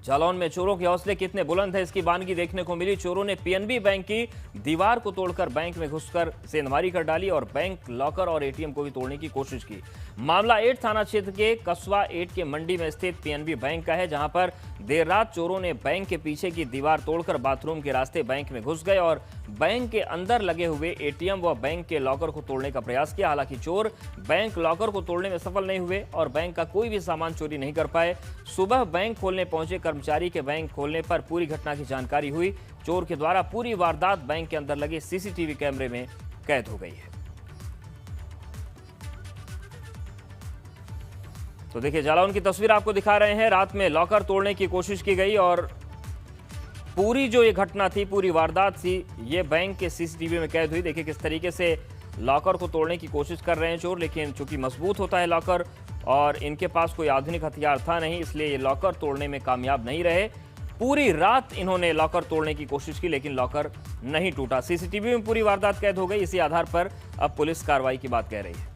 जालौन में चोरों के हौसले कितने बुलंद है इसकी वानगी देखने को मिली। चोरों ने पीएनबी बैंक की दीवार को तोड़कर बैंक में घुसकर सेंधमारी कर डाली और बैंक लॉकर और एटीएम को भी तोड़ने की कोशिश की। मामला 8 थाना क्षेत्र के कस्बा 8 के मंडी में स्थित पीएनबी बैंक का है, जहां पर देर रात चोरों ने बैंक के पीछे की दीवार तोड़कर बाथरूम के रास्ते बैंक में घुस गए और बैंक के अंदर लगे हुए एटीएम व बैंक के लॉकर को तोड़ने का प्रयास किया। हालांकि चोर बैंक लॉकर को तोड़ने में सफल नहीं हुए और बैंक का कोई भी सामान चोरी नहीं कर पाए। सुबह बैंक खोलने पहुंचे कर्मचारी के बैंक खोलने पर पूरी घटना की जानकारी हुई। चोर के द्वारा पूरी वारदात बैंक के अंदर लगे सीसीटीवी कैमरे में कैद हो गई है। तो देखिए, जालौन की तस्वीर आपको दिखा रहे हैं। रात में लॉकर तोड़ने की कोशिश की गई और पूरी जो ये घटना थी, पूरी वारदात थी, ये बैंक के सीसीटीवी में कैद हुई। देखिए किस तरीके से लॉकर को तोड़ने की कोशिश कर रहे हैं चोर, लेकिन चूंकि मजबूत होता है लॉकर और इनके पास कोई आधुनिक हथियार था नहीं, इसलिए ये लॉकर तोड़ने में कामयाब नहीं रहे। पूरी रात इन्होंने लॉकर तोड़ने की कोशिश की, लेकिन लॉकर नहीं टूटा। सीसीटीवी में पूरी वारदात कैद हो गई। इसी आधार पर अब पुलिस कार्रवाई की बात कह रही है।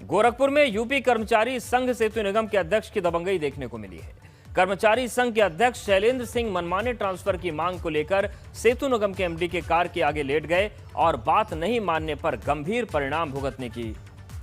गोरखपुर में यूपी कर्मचारी संघ सेतु निगम के अध्यक्ष की दबंगई देखने को मिली है। कर्मचारी संघ के अध्यक्ष शैलेंद्र सिंह मनमाने ट्रांसफर की मांग को लेकर सेतु निगम के एमडी के कार के आगे लेट गए और बात नहीं मानने पर गंभीर परिणाम भुगतने की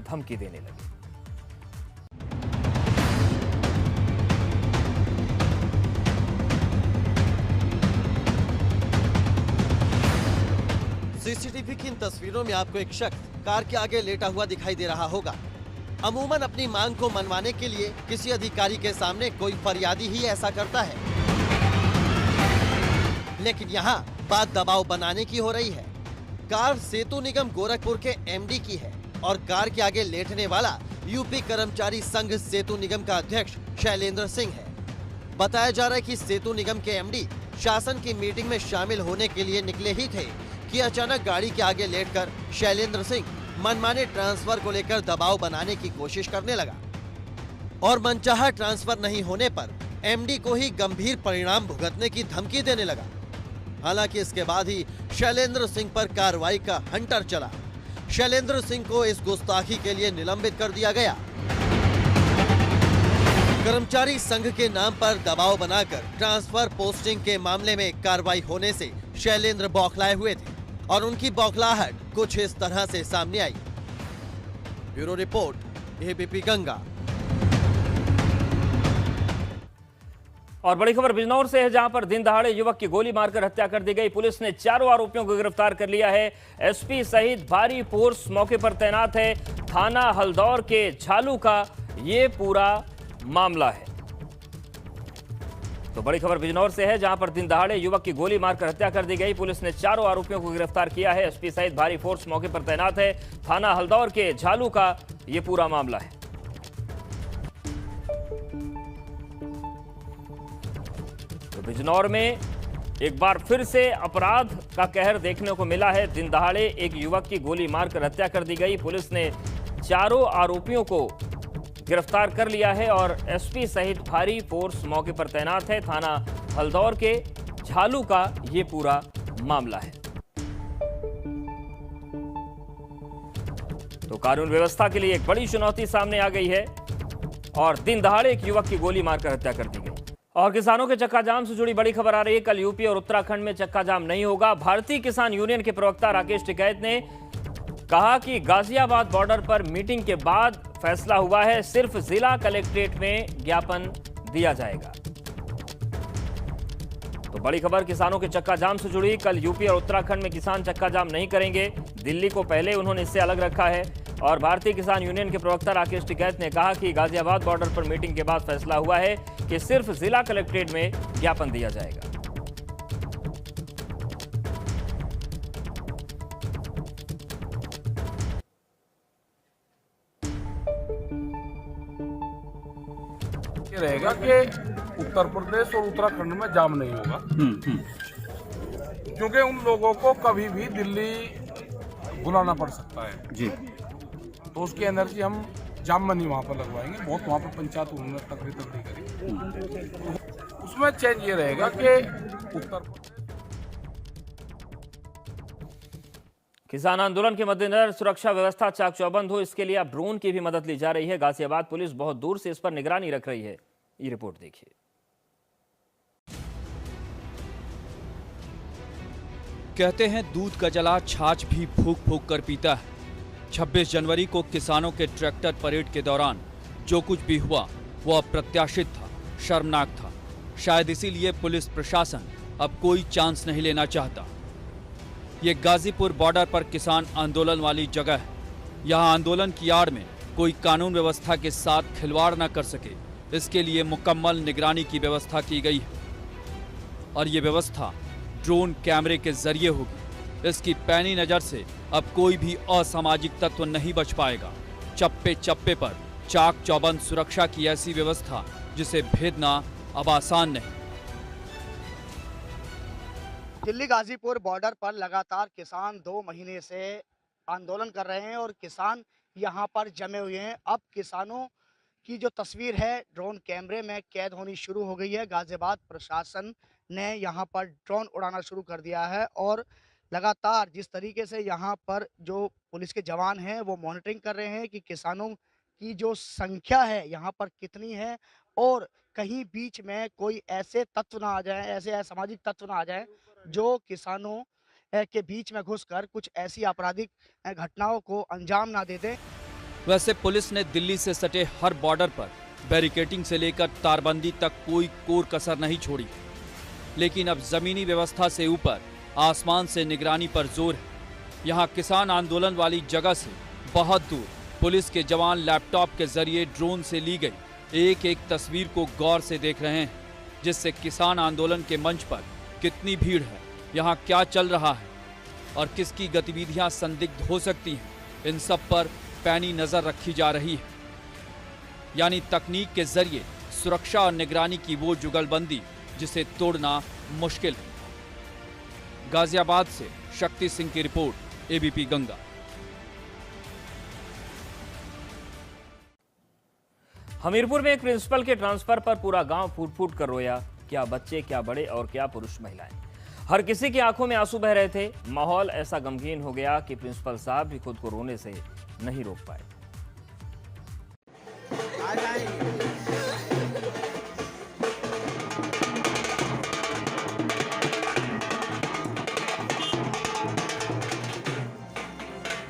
धमकी देने लगे। सीसीटीवी की इन तस्वीरों में आपको एक शख्स कार के आगे लेटा हुआ दिखाई दे रहा होगा। अमूमन अपनी मांग को मनवाने के लिए किसी अधिकारी के सामने कोई फरियादी ही ऐसा करता है, लेकिन यहाँ बात दबाव बनाने की हो रही है। कार सेतु निगम गोरखपुर के एमडी की है और कार के आगे लेटने वाला यूपी कर्मचारी संघ सेतु निगम का अध्यक्ष शैलेंद्र सिंह है। बताया जा रहा है कि सेतु निगम के एमडी शासन की मीटिंग में शामिल होने के लिए निकले ही थे कि अचानक गाड़ी के आगे लेटकर शैलेंद्र सिंह मनमाने ट्रांसफर को लेकर दबाव बनाने की कोशिश करने लगा और मनचाहा ट्रांसफर नहीं होने पर एमडी को ही गंभीर परिणाम भुगतने की धमकी देने लगा। हालांकि इसके बाद ही शैलेंद्र सिंह पर कार्रवाई का हंटर चला। शैलेंद्र सिंह को इस गुस्ताखी के लिए निलंबित कर दिया गया। कर्मचारी संघ के नाम पर दबाव बनाकर ट्रांसफर पोस्टिंग के मामले में कार्रवाई होने से शैलेंद्र बौखलाए हुए थे और उनकी बौखलाहट कुछ इस तरह से सामने आई। Bureau report, ABP Ganga. और बड़ी खबर बिजनौर से है, जहां पर दिन दहाड़े युवक की गोली मारकर हत्या कर दी गई। पुलिस ने चारों आरोपियों को गिरफ्तार कर लिया है। एसपी सहित भारी फोर्स मौके पर तैनात है। थाना हल्दौर के झालू का ये पूरा मामला है। तो बड़ी खबर बिजनौर से है, जहां पर दिन दहाड़े युवक की गोली मारकर हत्या कर दी गई। पुलिस ने चारों आरोपियों को गिरफ्तार किया है। एसपी सहित भारी फोर्स मौके पर तैनात है। थाना हल्दौर के झालू का ये पूरा मामला है। तो बिजनौर में एक बार फिर से अपराध का कहर देखने को मिला है। दिन दहाड़े एक युवक की गोली मारकर हत्या कर दी गई। पुलिस ने चारों आरोपियों को गिरफ्तार कर लिया है और एसपी सहित भारी फोर्स मौके पर तैनात है। थाना हल्दौर के झालू का ये पूरा मामला है। तो कानून व्यवस्था के लिए एक बड़ी चुनौती सामने आ गई है और दिन दहाड़े एक युवक की गोली मारकर हत्या कर दी गई। और किसानों के चक्का जाम से जुड़ी बड़ी खबर आ रही है। कल यूपी और उत्तराखंड में चक्का जाम नहीं होगा। भारतीय किसान यूनियन के प्रवक्ता राकेश टिकैत ने कहा कि गाजियाबाद बॉर्डर पर मीटिंग के बाद फैसला हुआ है, सिर्फ जिला कलेक्ट्रेट में ज्ञापन दिया जाएगा। तो बड़ी खबर किसानों के चक्का जाम से जुड़ी। कल यूपी और उत्तराखंड में किसान चक्का जाम नहीं करेंगे। दिल्ली को पहले उन्होंने इससे अलग रखा है और भारतीय किसान यूनियन के प्रवक्ता राकेश टिकैत ने कहा कि गाजियाबाद बॉर्डर पर मीटिंग के बाद फैसला हुआ है कि सिर्फ जिला कलेक्ट्रेट में ज्ञापन दिया जाएगा। रहेगा कि उत्तर प्रदेश और उत्तराखंड में जाम नहीं होगा, क्योंकि उन लोगों को कभी भी दिल्ली बुलाना पड़ सकता है जी। तो उसकी एनर्जी हम जाम में नहीं वहाँ पर लगवाएंगे। बहुत वहाँ पर पंचायत उन्होंने तकड़ी करी। तो उसमें चेंज ये रहेगा कि उत्तर किसान आंदोलन के मद्देनजर सुरक्षा व्यवस्था चाक चौबंद हो, इसके लिए अब ड्रोन की भी मदद ली जा रही है। गाजियाबाद पुलिस बहुत दूर से इस पर निगरानी रख रही है। ये रिपोर्ट देखिए। कहते हैं दूध का जला छाछ भी फूंक फूंक कर पीता है। 26 जनवरी को किसानों के ट्रैक्टर परेड के दौरान जो कुछ भी हुआ वो अप्रत्याशित था, शर्मनाक था। शायद इसीलिए पुलिस प्रशासन अब कोई चांस नहीं लेना चाहता। ये गाजीपुर बॉर्डर पर किसान आंदोलन वाली जगह है। यहाँ आंदोलन की आड़ में कोई कानून व्यवस्था के साथ खिलवाड़ न कर सके, इसके लिए मुकम्मल निगरानी की व्यवस्था की गई है। और ये व्यवस्था ड्रोन कैमरे के जरिए होगी। इसकी पैनी नजर से अब कोई भी असामाजिक तत्व नहीं बच पाएगा। चप्पे चप्पे पर चाक चौबंद सुरक्षा की ऐसी व्यवस्था जिसे भेदना अब आसान नहीं। दिल्ली गाजीपुर बॉर्डर पर लगातार किसान 2 महीने से आंदोलन कर रहे हैं और किसान यहां पर जमे हुए हैं। अब किसानों की जो तस्वीर है ड्रोन कैमरे में कैद होनी शुरू हो गई है। गाजियाबाद प्रशासन ने यहां पर ड्रोन उड़ाना शुरू कर दिया है और लगातार जिस तरीके से यहां पर जो पुलिस के जवान हैं वो मॉनिटरिंग कर रहे हैं कि किसानों की जो संख्या है यहां पर कितनी है और कहीं बीच में कोई ऐसे तत्व ना आ जाए, ऐसे असामाजिक तत्व ना आ जाए जो किसानों के बीच में घुसकर कुछ ऐसी आपराधिक घटनाओं को अंजाम ना दे दें। वैसे पुलिस ने दिल्ली से सटे हर बॉर्डर पर बैरिकेटिंग से लेकर तारबंदी तक कोई कोर कसर नहीं छोड़ी, लेकिन अब जमीनी व्यवस्था से ऊपर आसमान से निगरानी पर जोर है। यहाँ किसान आंदोलन वाली जगह से बहुत दूर पुलिस के जवान लैपटॉप के जरिए ड्रोन से ली गई एक एक तस्वीर को गौर से देख रहे हैं, जिससे किसान आंदोलन के मंच पर कितनी भीड़ है, यहाँ क्या चल रहा है और किसकी गतिविधियां संदिग्ध हो सकती हैं, इन सब पर पैनी नजर रखी जा रही है। यानी तकनीक के जरिए सुरक्षा और निगरानी की वो जुगलबंदी जिसे तोड़ना मुश्किल है। गाजियाबाद से शक्ति सिंह की रिपोर्ट, एबीपी गंगा। हमीरपुर में एक प्रिंसिपल के ट्रांसफर पर पूरा गांव फूट फूट कर रोया। क्या बच्चे, क्या बड़े और क्या पुरुष महिलाएं, हर किसी की आंखों में आंसू बह रहे थे। माहौल ऐसा गमगीन हो गया कि प्रिंसिपल साहब भी खुद को रोने से नहीं रोक पाए।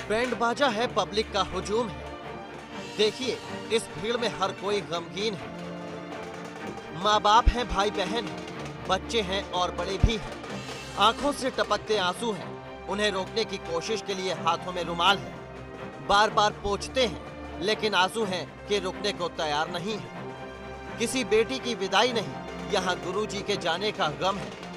बैंड बाजा है, पब्लिक का हुजूम है। देखिए इस भीड़ में हर कोई गमगीन है। माँ बाप हैं, भाई बहन हैं, बच्चे हैं और बड़े भी हैं। आंखों से टपकते आंसू हैं। उन्हें रोकने की कोशिश के लिए हाथों में रुमाल है। बार बार पोंछते हैं लेकिन आंसू हैं कि रुकने को तैयार नहीं है। किसी बेटी की विदाई नहीं, यहाँ गुरुजी के जाने का गम है।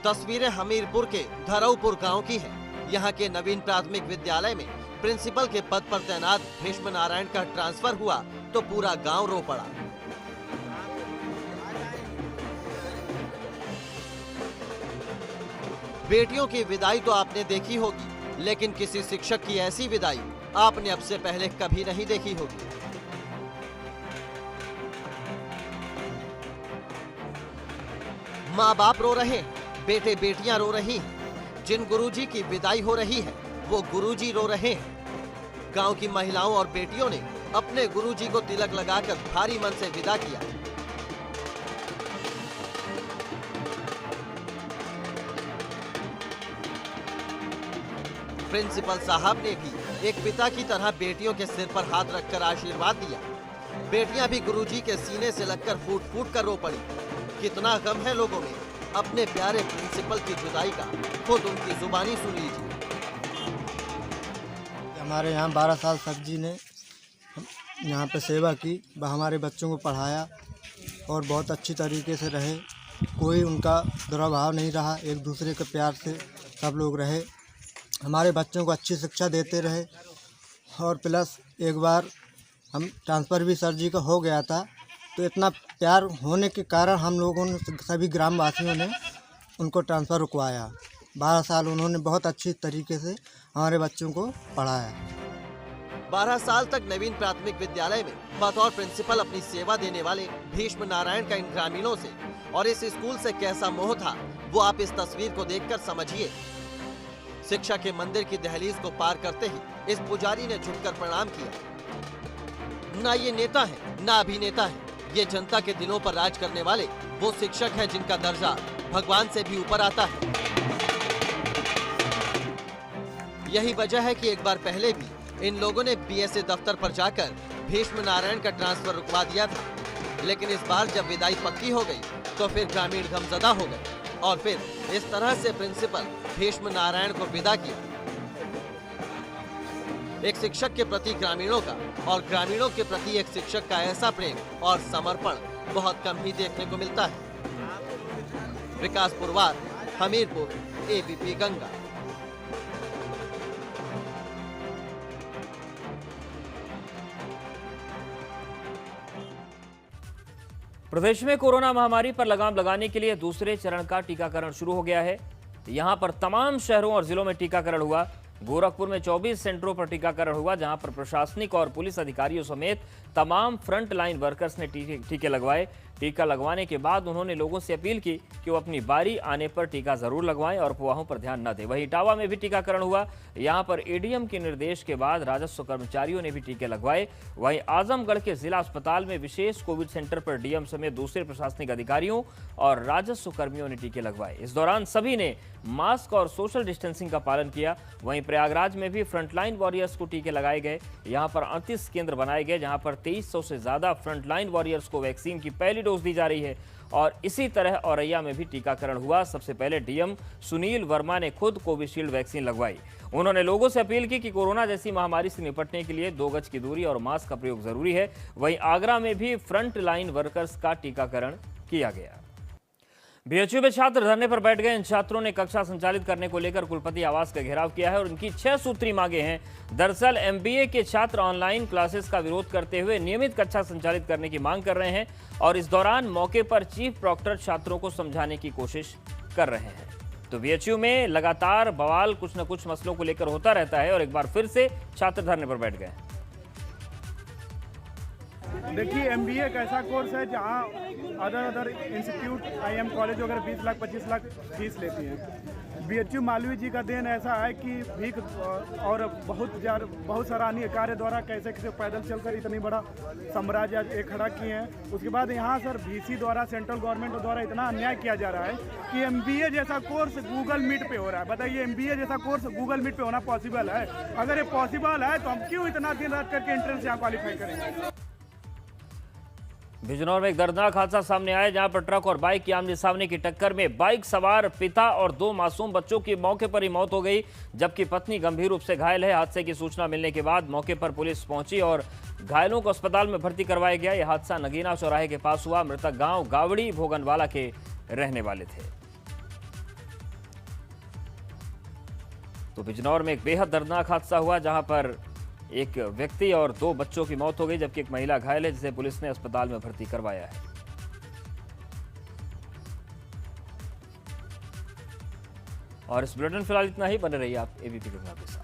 तस्वीरें हमीरपुर के धरौपुर गांव की हैं। यहाँ के नवीन प्राथमिक विद्यालय में प्रिंसिपल के पद पर तैनात भीष्म नारायण का ट्रांसफर हुआ तो पूरा गांव रो पड़ा। बेटियों की विदाई तो आपने देखी होगी, लेकिन किसी शिक्षक की ऐसी विदाई आपने अब से पहले कभी नहीं देखी होगी। माँ बाप रो रहे हैं, बेटे बेटियां रो रही हैं। जिन गुरुजी की विदाई हो रही है वो गुरुजी रो रहे हैं। गांव की महिलाओं और बेटियों ने अपने गुरुजी को तिलक लगाकर भारी मन से विदा किया। प्रिंसिपल साहब ने भी एक पिता की तरह बेटियों के सिर पर हाथ रखकर आशीर्वाद दिया। बेटियां भी गुरुजी के सीने से लगकर फूट फूट कर रो पड़ी। कितना गम है लोगों में। अपने प्यारे प्रिंसिपल की जुदाई का खुद उनकी जुबानी सुन लीजिए। हमारे यहाँ 12 साल सर जी ने यहाँ पे सेवा की, हमारे बच्चों को पढ़ाया और बहुत अच्छी तरीके से रहे। कोई उनका दुर्भाव नहीं रहा, एक दूसरे के प्यार से सब लोग रहे। हमारे बच्चों को अच्छी शिक्षा देते रहे। और प्लस एक बार हम ट्रांसफ़र भी सर जी का हो गया था, तो इतना प्यार होने के कारण हम लोगों ने, सभी ग्रामवासियों ने उनको ट्रांसफ़र रुकवाया। 12 साल उन्होंने बहुत अच्छी तरीके से हमारे बच्चों को पढ़ाया। 12 साल तक नवीन प्राथमिक विद्यालय में बतौर प्रिंसिपल अपनी सेवा देने वाले भीष्म नारायण का इन ग्रामीणों से और इस स्कूल से कैसा मोह था वो आप इस तस्वीर को देखकर समझिए। शिक्षा के मंदिर की दहलीज को पार करते ही इस पुजारी ने झुककर प्रणाम किया। ना ये नेता है, ना अभिनेता है, ये जनता के दिलों पर राज करने वाले वो शिक्षक हैं जिनका दर्जा भगवान से भी ऊपर आता है। यही वजह है कि एक बार पहले भी इन लोगों ने बीएसए दफ्तर पर जाकर भीष्म नारायण का ट्रांसफर रुकवा दिया था, लेकिन इस बार जब विदाई पक्की हो गई तो फिर ग्रामीण गमजदा हो गए और फिर इस तरह से प्रिंसिपल भीष्म नारायण को विदा किया। एक शिक्षक के प्रति ग्रामीणों का और ग्रामीणों के प्रति एक शिक्षक का ऐसा प्रेम और समर्पण बहुत कम ही देखने को मिलता है। विकास पुरवार, हमीरपुर, एबीपी गंगा। प्रदेश में कोरोना महामारी पर लगाम लगाने के लिए दूसरे चरण का टीकाकरण शुरू हो गया है। यहां पर तमाम शहरों और जिलों में टीकाकरण हुआ। गोरखपुर में 24 सेंटरों पर टीकाकरण हुआ, जहां पर प्रशासनिक और पुलिस अधिकारियों समेत तमाम फ्रंट लाइन वर्कर्स ने टीके लगवाए। टीका लगवाने के बाद उन्होंने लोगों से अपील की कि वो अपनी बारी आने पर टीका जरूर लगवाएं और अफवाहों पर ध्यान न दें। वहीं इटावा में भी टीकाकरण हुआ। यहां पर एडीएम के निर्देश के बाद राजस्व कर्मचारियों ने भी टीके लगवाए। वहीं आजमगढ़ के जिला अस्पताल में विशेष कोविड सेंटर पर डीएम समेत दूसरे प्रशासनिक अधिकारियों और राजस्व कर्मियों ने टीके लगवाए। इस दौरान सभी ने मास्क और सोशल डिस्टेंसिंग का पालन किया। वहीं प्रयागराज में भी फ्रंटलाइन वॉरियर्स को टीके लगाए गए। यहां पर 38 केंद्र बनाए गए, जहां पर 2300 से ज्यादा फ्रंटलाइन वॉरियर्स को वैक्सीन की पहली डोज दी जा रही है। और इसी तरह औरैया में भी टीकाकरण हुआ। सबसे पहले डीएम सुनील वर्मा ने खुद कोविशील्ड वैक्सीन लगवाई। उन्होंने लोगों से अपील की कि कोरोना जैसी महामारी से निपटने के लिए 2 गज की दूरी और मास्क का प्रयोग जरूरी है। वहीं आगरा में भी फ्रंट लाइन वर्कर्स का टीकाकरण किया गया। बीएचयू में छात्र धरने पर बैठ गए। इन छात्रों ने कक्षा संचालित करने को लेकर कुलपति आवास का घेराव किया है और उनकी 6 सूत्री मांगे हैं। दरअसल एमबीए के छात्र ऑनलाइन क्लासेस का विरोध करते हुए नियमित कक्षा संचालित करने की मांग कर रहे हैं और इस दौरान मौके पर चीफ प्रॉक्टर छात्रों को समझाने की कोशिश कर रहे हैं। तो बीएचयू में लगातार बवाल कुछ न कुछ मसलों को लेकर होता रहता है और एक बार फिर से छात्र धरने पर बैठ गए। देखिए, एमबीए एक ऐसा कोर्स है जहाँ अदर इंस्टीट्यूट आईएम कॉलेज वगैरह 20 लाख 25 लाख फीस लेती हैं। बीएचयू मालवीय जी का देन ऐसा है कि भीख और बहुत सराहनीय कार्य द्वारा कैसे पैदल चलकर इतनी बड़ा साम्राज्य एक खड़ा किए हैं। उसके बाद यहाँ सर वीसी द्वारा, सेंट्रल गवर्नमेंट द्वारा इतना अन्याय किया जा रहा है कि एमबीए जैसा कोर्स गूगल मीट पे हो रहा है। बताइए, एमबीए जैसा कोर्स गूगल मीट पे होना पॉसिबल है? अगर ये पॉसिबल है तो हम क्यों इतना दिन रात करके एंट्रेंस यहाँ क्वालिफाई करेंगे? बिजनौर में एक दर्दनाक हादसा सामने आया, जहां पर ट्रक और बाइक की आमने सामने की टक्कर में बाइक सवार पिता और 2 मासूम बच्चों की मौके पर ही मौत हो गई, जबकि पत्नी गंभीर रूप से घायल है। हादसे की सूचना मिलने के बाद मौके पर पुलिस पहुंची और घायलों को अस्पताल में भर्ती करवाया गया। यह हादसा नगीना चौराहे के पास हुआ। मृतक गांव गावड़ी भोगनवाला के रहने वाले थे। तो बिजनौर में एक बेहद दर्दनाक हादसा हुआ, जहां पर एक व्यक्ति और 2 बच्चों की मौत हो गई, जबकि एक महिला घायल है, जिसे पुलिस ने अस्पताल में भर्ती करवाया है। और इस बुलेटिन फिलहाल इतना ही। बने रहिए आप एबीपी के साथ।